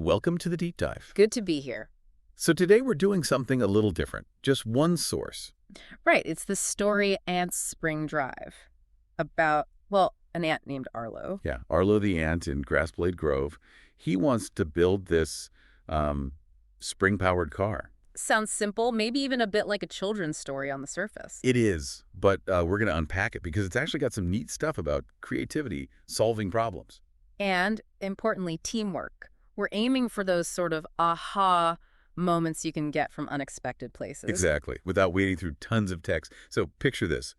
welcome to the deep dive. Good to be here. So today we're doing something a little different, just one source. Right, it's the story Ant's Spring Drive about, well, an ant named Arlo. Yeah, Arlo the ant in Grassblade Grove. He wants to build this spring-powered car. Sounds simple, maybe even a bit like a children's story on the surface. It is, but we're going to unpack it because it's actually got some neat stuff about creativity, solving problems. And, importantly, teamwork. We're aiming for those sort of aha moments you can get from unexpected places. Exactly, without wading through tons of text. So picture this.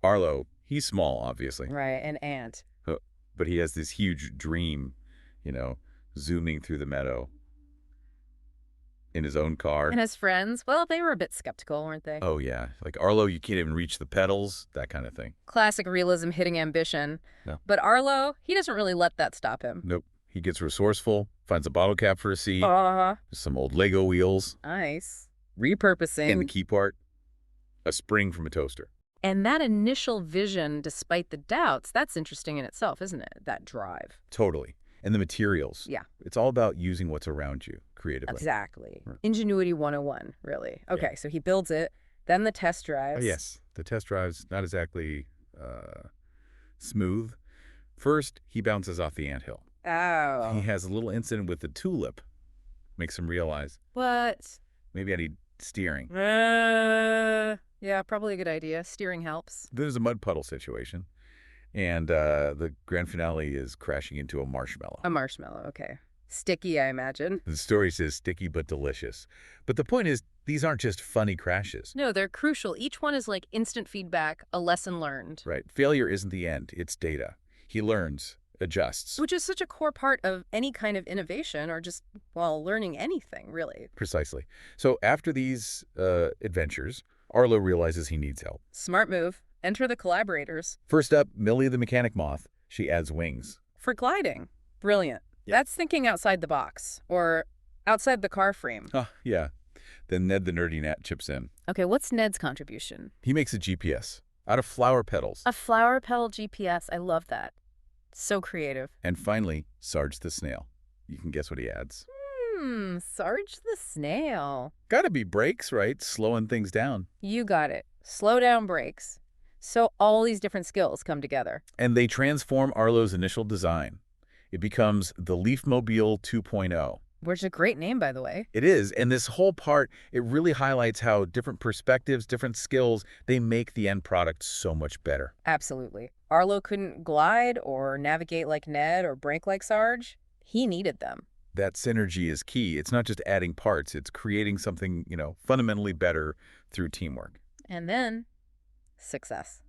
Arlo, he's small, obviously. Right, an ant. But he has this huge dream, zooming through the meadow in his own car. And his friends, well, they were a bit skeptical, weren't they? Oh, yeah. Like, Arlo, you can't even reach the pedals, that kind of thing. Classic realism hitting ambition. No. But Arlo, he doesn't really let that stop him. Nope. He gets resourceful, finds a bottle cap for a seat, some old Lego wheels. Nice. Repurposing. And the key part, a spring from a toaster. And that initial vision, despite the doubts, that's interesting in itself, isn't it? That drive. Totally. And the materials. Yeah. It's all about using what's around you creatively. Exactly. Right. Ingenuity 101, really. Okay, Yeah. so he builds it, then the test drives. Oh, yes. The test drive's not exactly smooth. First, he bounces off the anthill. Oh. He has a little incident with the tulip. Makes him realize, What? maybe I need steering. Yeah, probably a good idea. Steering helps. There's a mud puddle situation. And the grand finale is crashing into a marshmallow. A marshmallow, okay. Sticky, I imagine. The story says sticky but delicious. But the point is, these aren't just funny crashes. No, they're crucial. Each one is like instant feedback, a lesson learned. Right. Failure isn't the end. It's data. He learns, adjusts. Which is such a core part of any kind of innovation or just, well, learning anything, really. Precisely. So after these adventures, Arlo realizes he needs help. Smart move. Enter the collaborators. First up, Millie the mechanic moth. She adds wings. For gliding. Brilliant. Yeah. That's thinking outside the box, or outside the car frame. Oh, yeah. Then Ned the nerdy gnat chips in. Okay, what's Ned's contribution? He makes a GPS out of flower petals. A flower petal GPS. I love that. So creative. And finally, Sarge the snail. You can guess what he adds. Sarge the snail. Gotta be brakes, right? Slowing things down. You got it. Slow down brakes. So all these different skills come together. And they transform Arlo's initial design. It becomes the Leafmobile 2.0. Which is a great name, by the way. It is, and this whole part, it really highlights how different perspectives, different skills, they make the end product so much better. Absolutely. Arlo couldn't glide or navigate like Ned or brake like Sarge. He needed them. That synergy is key. It's not just adding parts, it's creating something, fundamentally better through teamwork. And then, success.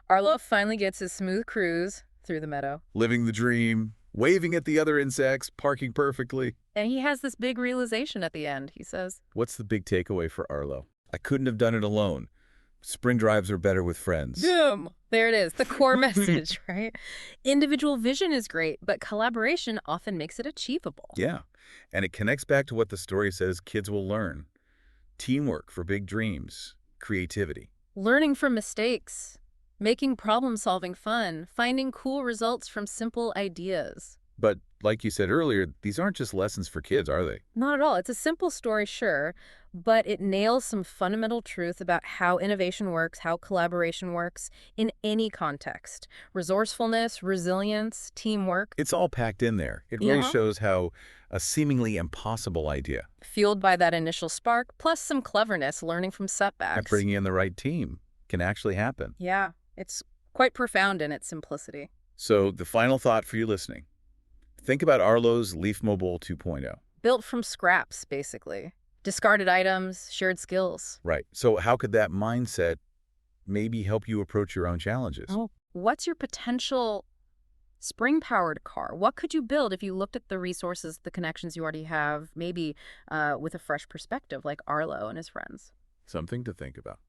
Arlo finally gets his smooth cruise through the meadow. Living the dream, waving at the other insects, parking perfectly. And he has this big realization at the end, he says. What's the big takeaway for Arlo? I couldn't have done it alone. Spring drives are better with friends. Boom! There it is, the core message, right? Individual vision is great, but collaboration often makes it achievable. Yeah, and it connects back to what the story says kids will learn. Teamwork for big dreams, creativity. Learning from mistakes, making problem-solving fun, finding cool results from simple ideas. But like you said earlier, these aren't just lessons for kids, are they? Not at all. It's a simple story, sure, but it nails some fundamental truth about how innovation works, how collaboration works in any context. Resourcefulness, resilience, teamwork. It's all packed in there. It really shows how a seemingly impossible idea, Fueled by that initial spark, plus some cleverness, learning from setbacks. and bringing in the right team, can actually happen. Yeah, it's quite profound in its simplicity. So the final thought for you listening. Think about Arlo's Leafmobile 2.0. Built from scraps, basically. Discarded items, shared skills. Right. So how could that mindset maybe help you approach your own challenges? Oh, what's your potential spring-powered car? What could you build if you looked at the resources, the connections you already have, maybe with a fresh perspective like Arlo and his friends? Something to think about.